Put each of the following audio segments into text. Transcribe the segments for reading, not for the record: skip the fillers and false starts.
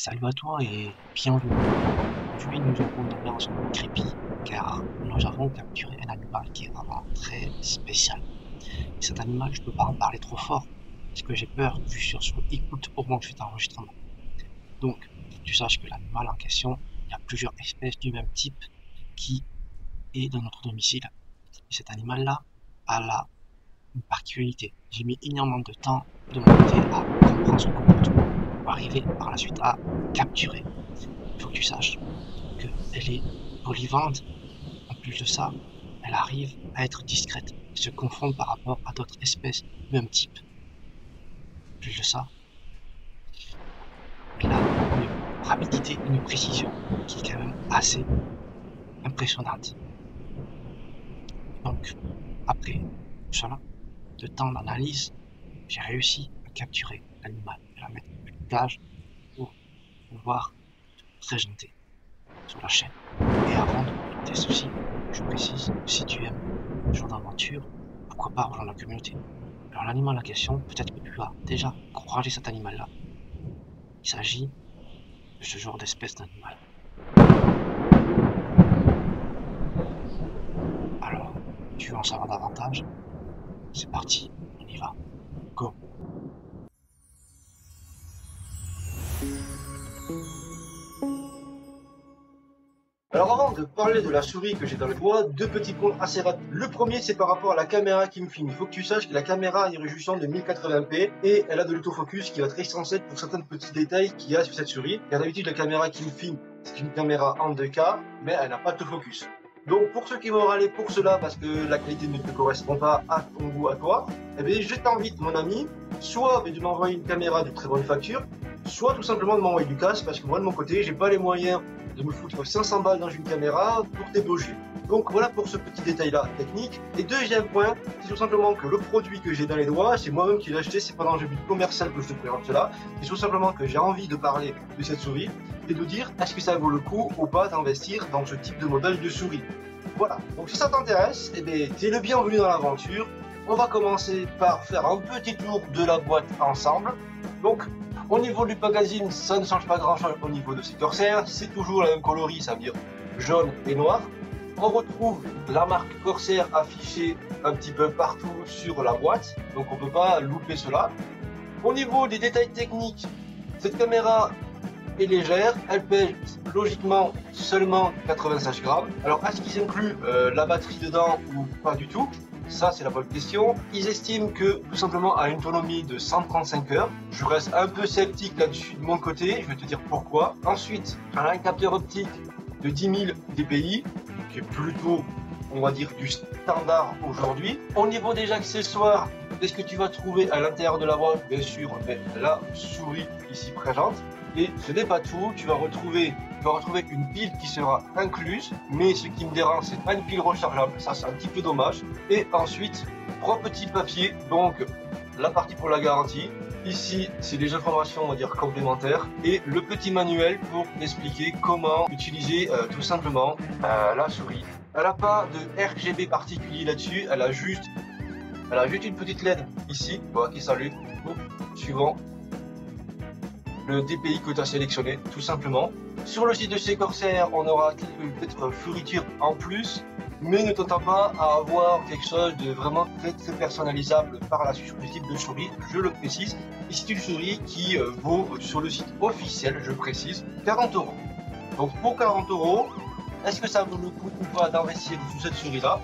Salut à toi et bienvenue. Aujourd'hui, nous avons une ambiance creepy car nous avons capturé un animal qui est vraiment très spécial. Et cet animal, je peux pas en parler trop fort parce que j'ai peur vu sur son écoute au moment où je fais cet enregistrement. Donc, faut que tu saches que l'animal en question, il y a plusieurs espèces du même type qui est dans notre domicile. Et cet animal-là a une particularité. J'ai mis énormément de temps de mon côté à comprendre son comportement pour arriver par la suite à capturer. Il faut que tu saches qu'elle est polyvalente. En plus de ça, elle arrive à être discrète et se confondre par rapport à d'autres espèces du même type. En plus de ça, elle a une rapidité, une précision qui est quand même assez impressionnante. Donc, après cela, de temps d'analyse, j'ai réussi à capturer l'animal et la mettre en cage pour pouvoir te présenter sur la chaîne. Et avant de tes soucis, je précise, si tu aimes ce genre d'aventure, pourquoi pas rejoindre la communauté. Alors l'animal en question, peut-être que tu as déjà croisé cet animal-là. Il s'agit de ce genre d'espèce d'animal. Alors, tu veux en savoir davantage? C'est parti, on y va. Go! Alors avant de parler de la souris que j'ai dans le doigt, deux petits points assez rapides. Le premier, c'est par rapport à la caméra qui me filme. Il faut que tu saches que la caméra a une résolution de 1080p et elle a de l'autofocus qui va être essentiel pour certains petits détails qu'il y a sur cette souris. Car d'habitude, la caméra qui me filme, c'est une caméra en 2K, mais elle n'a pas d'autofocus. Donc pour ceux qui vont râler pour cela parce que la qualité ne te correspond pas à ton goût à toi, eh bien je t'invite mon ami, soit de m'envoyer une caméra de très bonne facture, soit tout simplement de m'envoyer du casque parce que moi de mon côté j'ai pas les moyens de me foutre 500 balles dans une caméra pour débaucher. Donc voilà pour ce petit détail là technique. Et deuxième point, c'est tout simplement que le produit que j'ai dans les doigts, c'est moi-même qui l'ai acheté, c'est pas dans un but commercial que je te présente cela, c'est tout simplement que j'ai envie de parler de cette souris et de dire est-ce que ça vaut le coup ou pas d'investir dans ce type de modèle de souris. Voilà, donc si ça t'intéresse, eh bien t'es le bienvenu dans l'aventure. On va commencer par faire un petit tour de la boîte ensemble. Donc au niveau du magazine, ça ne change pas grand chose au niveau de ces corsaires, c'est toujours la même coloris, ça veut dire jaune et noir. On retrouve la marque Corsair affichée un petit peu partout sur la boîte, donc on ne peut pas louper cela. Au niveau des détails techniques, cette caméra est légère, elle pèse logiquement seulement 85 grammes. Alors est-ce qu'ils incluent la batterie dedans ou pas du tout? Ça, c'est la bonne question. Ils estiment que, tout simplement, à une autonomie de 135 heures. Je reste un peu sceptique là-dessus de mon côté. Je vais te dire pourquoi. Ensuite, elle a un capteur optique de 10 000 dpi, qui est plutôt, on va dire, du standard aujourd'hui. Au niveau des accessoires, qu'est-ce que tu vas trouver à l'intérieur de la boîte? Bien sûr, la souris ici présente. Et ce n'est pas tout, tu vas retrouver une pile qui sera incluse, mais ce qui me dérange, c'est pas une pile rechargeable, ça c'est un petit peu dommage. Et ensuite, 3 petits papiers, donc la partie pour la garantie. Ici, c'est des informations, on va dire, complémentaires. Et le petit manuel pour expliquer comment utiliser tout simplement la souris. Elle n'a pas de RGB particulier là-dessus, elle a juste une petite LED ici, voilà, qui s'allume. Suivant. Le DPI que tu as sélectionné, tout simplement. Sur le site de chez Corsair, on aura peut-être fourniture en plus, mais ne t'attends pas à avoir quelque chose de vraiment très personnalisable par la suite sur le type de souris, je le précise. Et c'est une souris qui vaut sur le site officiel, je précise, 40 €. Donc pour 40 €, est-ce que ça vaut le coup ou pas d'investir sur cette souris-là?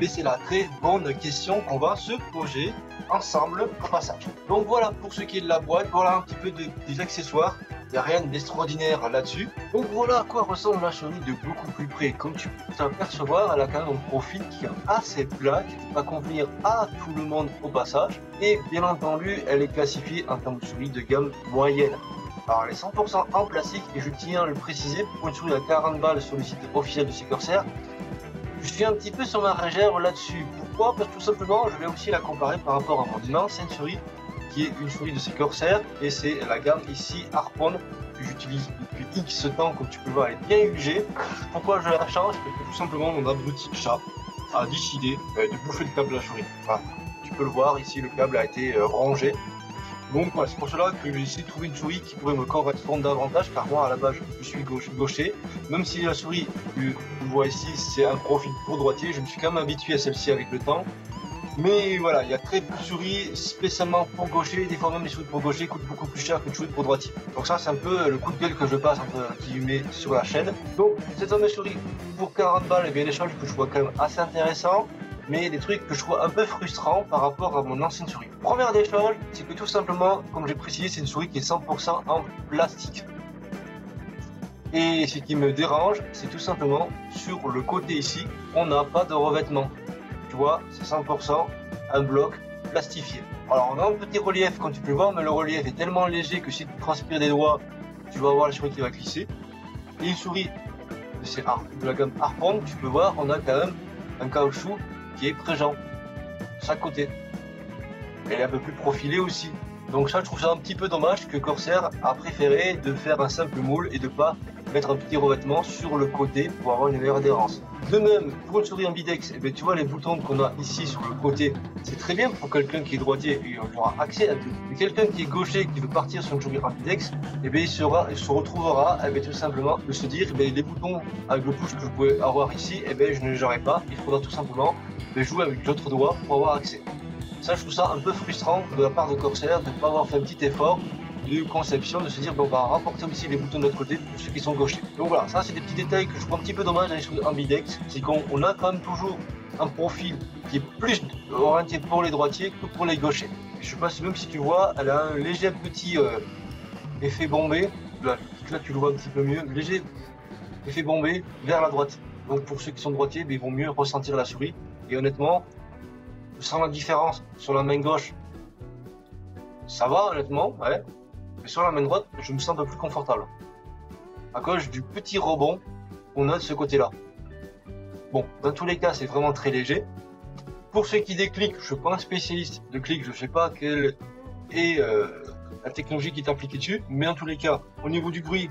Mais c'est la très bonne question qu'on va se poser ensemble au passage. Donc voilà pour ce qui est de la boîte, voilà un petit peu des accessoires, il n'y a rien d'extraordinaire là-dessus. Donc voilà à quoi ressemble la souris de beaucoup plus près. Comme tu peux t'apercevoir, elle a quand même un profil qui est assez plat, qui va convenir à tout le monde au passage. Et bien entendu, elle est classifiée en tant que souris de gamme moyenne. Alors elle est 100% en plastique et je tiens à le préciser, pour une souris à 40 balles sur le site officiel de chez Corsair, je suis un petit peu sur ma réserve là-dessus. Pourquoi? Parce que tout simplement, je vais aussi la comparer par rapport à mon ancienne souris, qui est une souris de chez Corsair, et c'est la gamme ici Harpoon, que j'utilise depuis X temps, comme tu peux le voir, elle est bien usagée. Pourquoi je la change? Parce que tout simplement, mon abruti chat a décidé de bouffer le câble de la souris. Voilà. Tu peux le voir, ici, le câble a été rongé. Donc voilà, c'est pour cela que j'ai essayé de trouver une souris qui pourrait me correspondre davantage, car moi à la base je suis gaucher, même si la souris que vous voyez ici c'est un profil pour droitier, je me suis quand même habitué à celle-ci avec le temps. Mais voilà, il y a très peu de souris spécialement pour gaucher, des fois même les souris pour gaucher coûtent beaucoup plus cher que les souris pour droitier. Donc ça c'est un peu le coup de gueule que je passe entre guillemets sur la chaîne. Donc cette fameuse souris pour 40 balles, et bien l'échange que je vois quand même assez intéressant, mais des trucs que je trouve un peu frustrants par rapport à mon ancienne souris. Première des choses, c'est que tout simplement, comme j'ai précisé, c'est une souris qui est 100% en plastique. Et ce qui me dérange, c'est tout simplement sur le côté ici, on n'a pas de revêtement. Tu vois, c'est 100% un bloc plastifié. Alors on a un petit relief comme tu peux le voir, mais le relief est tellement léger que si tu transpires des doigts, tu vas avoir la souris qui va glisser. Et une souris de la gamme Harpoon, tu peux voir, on a quand même un caoutchouc qui est présent chaque côté. Elle est un peu plus profilée aussi. Donc ça, je trouve ça un petit peu dommage que Corsair a préféré de faire un simple moule et de pas mettre un petit revêtement sur le côté pour avoir une meilleure adhérence. De même, pour une souris ambidex, tu vois les boutons qu'on a ici sur le côté, c'est très bien pour quelqu'un qui est droitier et on aura accès à tout. Mais quelqu'un qui est gaucher, qui veut partir sur une souris ambidex, il se retrouvera tout simplement de se dire, les boutons avec le push que je pouvais avoir ici, je ne les aurai pas. Il faudra tout simplement jouer avec l'autre doigt pour avoir accès. Ça, je trouve ça un peu frustrant de la part de Corsair de ne pas avoir fait un petit effort de conception, de se dire on va rapporter aussi les boutons de l'autre côté pour ceux qui sont gauchers. Donc voilà, ça c'est des petits détails que je trouve un petit peu dommage dans les souris ambidex, c'est qu'on a quand même toujours un profil qui est plus orienté pour les droitiers que pour les gauchers. Je sais pas si même si tu vois, elle a un léger petit effet bombé, là tu le vois un petit peu mieux, léger effet bombé vers la droite. Donc pour ceux qui sont droitiers, ils vont mieux ressentir la souris. Et honnêtement, sans la différence sur la main gauche, ça va honnêtement, ouais. Mais sur la main droite, je me sens un peu plus confortable. À cause du petit rebond qu'on a de ce côté-là. Bon, dans tous les cas, c'est vraiment très léger. Pour ceux qui décliquent, je ne suis pas un spécialiste de clic, je ne sais pas quelle est la technologie qui est appliquée dessus. Mais en tous les cas, au niveau du bruit,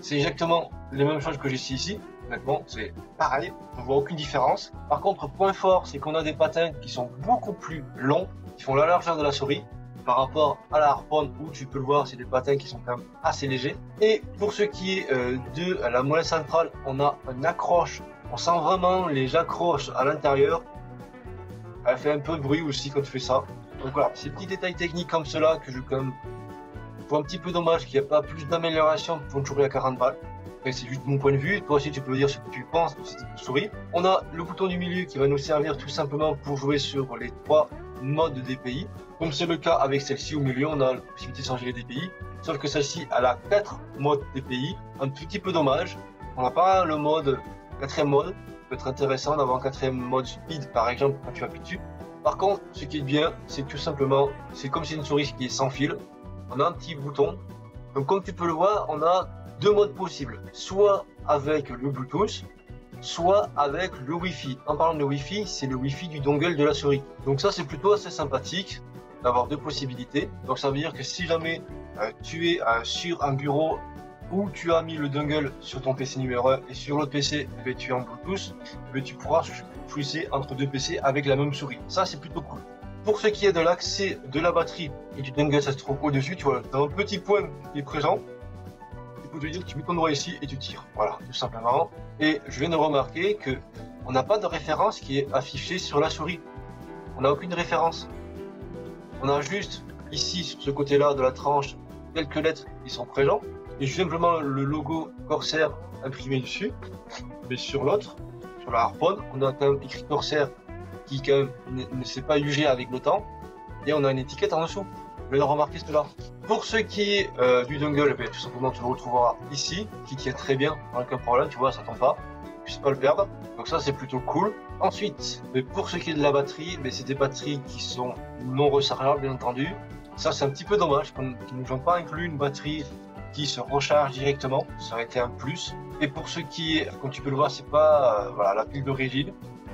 c'est exactement les mêmes choses que j'ai ici. Honnêtement, c'est pareil, on ne voit aucune différence. Par contre, point fort, c'est qu'on a des patins qui sont beaucoup plus longs, qui font la largeur de la souris. Par rapport à la Harpoon où tu peux le voir, c'est des patins qui sont quand même assez légers. Et pour ce qui est de la molette centrale, on a une accroche, on sent vraiment les accroches à l'intérieur. Elle fait un peu de bruit aussi quand tu fais ça. Donc voilà, ces petits détails techniques comme cela que je quand même trouve un petit peu dommage qu'il n'y ait pas plus d'amélioration pour une souris à 40 balles. C'est juste mon point de vue, toi aussi tu peux me dire ce que tu penses de cette souris. On a le bouton du milieu qui va nous servir tout simplement pour jouer sur les 3 modes de DPI. Comme c'est le cas avec celle-ci au milieu, on a la possibilité de changer les DPI. Sauf que celle-ci, elle a 4 modes DPI. Un petit peu dommage. On n'a pas le mode 4e mode. Ça peut être intéressant d'avoir un 4e mode speed par exemple quand tu appuies dessus. Par contre, ce qui est bien, c'est tout simplement, c'est comme si une souris qui est sans fil. On a un petit bouton. Donc comme tu peux le voir, on a 2 modes possibles. Soit avec le Bluetooth, soit avec le Wi-Fi. En parlant de Wi-Fi, c'est le Wi-Fi du dongle de la souris. Donc ça, c'est plutôt assez sympathique d'avoir 2 possibilités. Donc ça veut dire que si jamais tu es sur un bureau où tu as mis le dongle sur ton PC numéro 1 et sur l'autre PC, tu es en Bluetooth, tu pourras choisir entre 2 PC avec la même souris. Ça, c'est plutôt cool. Pour ce qui est de l'accès de la batterie et du dongle, ça se trouve au-dessus. Tu vois, tu as un petit point qui est présent. Il faut te dire, tu mets ton doigt ici et tu tires. Voilà, tout simplement. Et je viens de remarquer que on n'a pas de référence qui est affichée sur la souris. On n'a aucune référence. On a juste ici, sur ce côté-là de la tranche, quelques lettres qui sont présentes. Et simplement le logo Corsair imprimé dessus. Mais sur l'autre, sur la Harpoon, on a quand même écrit Corsair qui quand même ne s'est pas usé avec le temps. Et on a une étiquette en dessous. Je viens de remarquer cela. Pour ce qui est du dongle, tout simplement tu le retrouveras ici, qui tient très bien, aucun problème, tu vois, ça tombe pas. Tu puisses pas le perdre. Donc ça c'est plutôt cool. Ensuite, pour ce qui est de la batterie, c'est des batteries qui sont non rechargeables bien entendu. Ça c'est un petit peu dommage qu'ils ne nous ont pas inclus une batterie qui se recharge directement. Ça aurait été un plus. Et pour ce qui est, comme tu peux le voir, c'est pas voilà, la pile d'origine.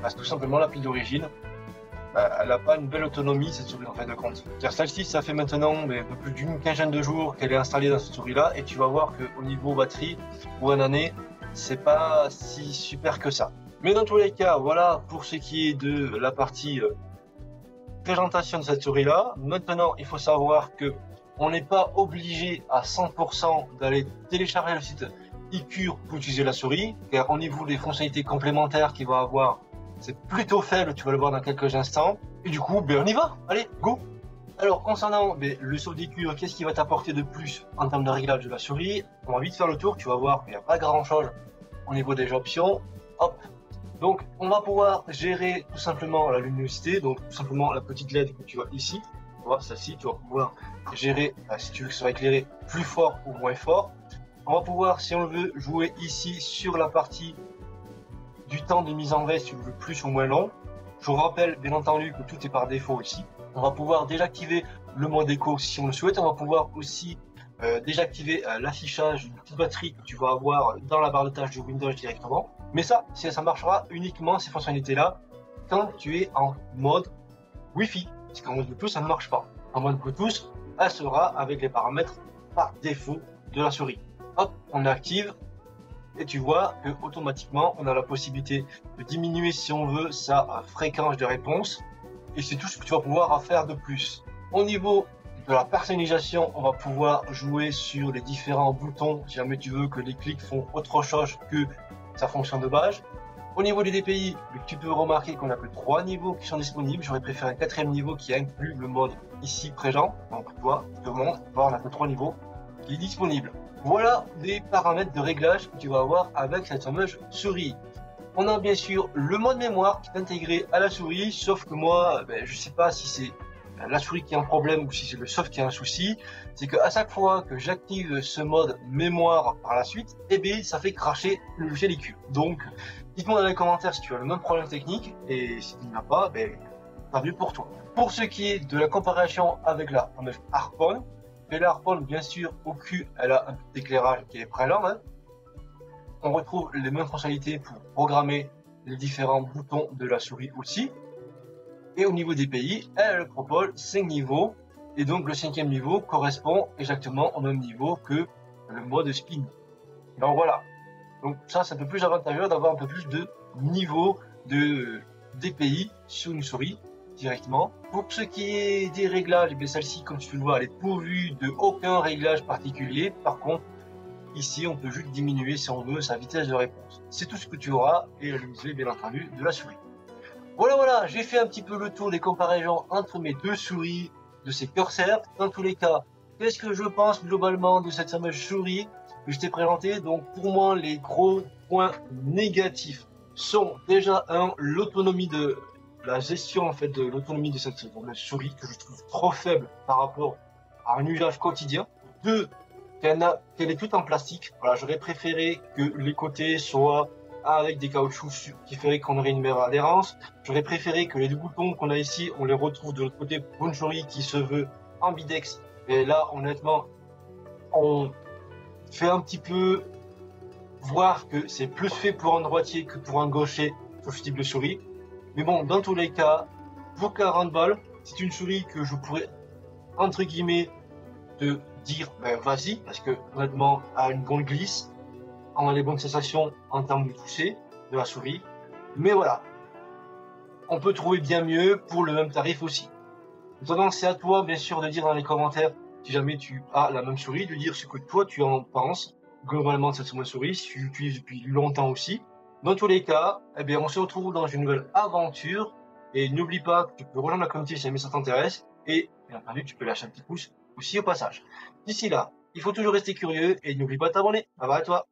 C'est tout simplement la pile d'origine. Elle n'a pas une belle autonomie cette souris en fin de compte. Car celle-ci, ça fait maintenant un peu plus d'une quinzaine de jours qu'elle est installée dans cette souris-là et tu vas voir qu'au niveau batterie, pour une année, c'est pas si super que ça. Mais dans tous les cas, voilà pour ce qui est de la partie présentation de cette souris-là. Maintenant, il faut savoir que on n'est pas obligé à 100% d'aller télécharger le site iCure pour utiliser la souris, car au niveau des fonctionnalités complémentaires qu'il va avoir, c'est plutôt faible, tu vas le voir dans quelques instants. Et du coup, on y va, allez, go. Alors concernant le saut d'iCure, qu'est-ce qui va t'apporter de plus en termes de réglage de la souris? On va vite faire le tour, tu vas voir qu'il n'y a pas grand chose au niveau des options. Hop. Donc on va pouvoir gérer tout simplement la luminosité, donc tout simplement la petite LED que tu vois ici. Tu vois, celle-ci, tu vas pouvoir gérer si tu veux que ça soit éclairé plus fort ou moins fort. On va pouvoir, si on le veut, jouer ici sur la partie du temps de mise en veille, si tu veux plus ou moins long. Je vous rappelle bien entendu que tout est par défaut ici. On va pouvoir désactiver le mode écho si on le souhaite. On va pouvoir aussi désactiver l'affichage d'une petite batterie que tu vas avoir dans la barre de tâches de Windows directement. Mais ça marchera uniquement ces fonctionnalités-là quand tu es en mode Wi-Fi. Parce qu'en mode Bluetooth, ça ne marche pas. En mode Bluetooth, elle sera avec les paramètres par défaut de la souris. Hop, on active. Et tu vois que automatiquement on a la possibilité de diminuer si on veut sa fréquence de réponse, et c'est tout ce que tu vas pouvoir faire de plus. Au niveau de la personnalisation, on va pouvoir jouer sur les différents boutons si jamais tu veux que les clics font autre chose que sa fonction de base. Au niveau des DPI, tu peux remarquer qu'on n'a que 3 niveaux qui sont disponibles. J'aurais préféré un 4e niveau qui inclut le mode ici présent. Donc toi, je te montre, on n'a que 3 niveaux qui est disponible. Voilà des paramètres de réglage que tu vas avoir avec cette fameuse souris. On a bien sûr le mode mémoire qui est intégré à la souris, sauf que moi, je sais pas si c'est la souris qui a un problème ou si c'est le soft qui a un souci. C'est qu'à chaque fois que j'active ce mode mémoire par la suite, ça fait cracher le logiciel iCure. Donc, dites-moi dans les commentaires si tu as le même problème technique, et si tu n'en as pas, tant mieux pour toi. Pour ce qui est de la comparaison avec la fameuse Harpoon, et la Harpoon, bien sûr, au cul, elle a un petit éclairage qui est présent. On retrouve les mêmes fonctionnalités pour programmer les différents boutons de la souris aussi. Et au niveau des pays, elle propose 5 niveaux. Et donc le 5e niveau correspond exactement au même niveau que le mode spin. Donc voilà. Donc ça, c'est un peu plus avantageux d'avoir un peu plus de niveaux de DPI sur une souris directement. Pour ce qui est des réglages, celle-ci, comme tu peux le voir, elle est pourvue de aucun réglage particulier. Par contre, ici, on peut juste diminuer, si on veut, sa vitesse de réponse. C'est tout ce que tu auras, et la luminosité, bien entendu, de la souris. Voilà, j'ai fait un petit peu le tour des comparaisons entre mes deux souris, de ces curseurs. Dans tous les cas, qu'est-ce que je pense globalement de cette fameuse souris que je t'ai présentée? Donc, pour moi, les gros points négatifs sont déjà l'autonomie de la gestion de l'autonomie de cette souris que je trouve trop faible par rapport à un usage quotidien. 2, qu'elle est toute en plastique. Voilà, j'aurais préféré que les côtés soient avec des caoutchoucs qui ferait qu'on aurait une meilleure adhérence. J'aurais préféré que les deux boutons qu'on a ici, on les retrouve de l'autre côté pour une souris qui se veut ambidex. Et là, honnêtement, on fait un petit peu voir que c'est plus fait pour un droitier que pour un gaucher sur ce type de souris. Mais bon, dans tous les cas, pour 40 balles, c'est une souris que je pourrais, entre guillemets, te dire, vas-y, parce que honnêtement, elle a une bonne glisse, on a les bonnes sensations en termes de toucher de la souris. Mais voilà, on peut trouver bien mieux pour le même tarif aussi. Maintenant, c'est à toi, bien sûr, de dire dans les commentaires si jamais tu as la même souris, de dire ce que toi tu en penses globalement de cette souris, si tu l'utilises depuis longtemps aussi. Dans tous les cas, on se retrouve dans une nouvelle aventure. Et n'oublie pas que tu peux rejoindre la communauté si jamais ça t'intéresse. Et bien entendu, tu peux lâcher un petit pouce aussi au passage. D'ici là, il faut toujours rester curieux et n'oublie pas de t'abonner. Bye bye à toi.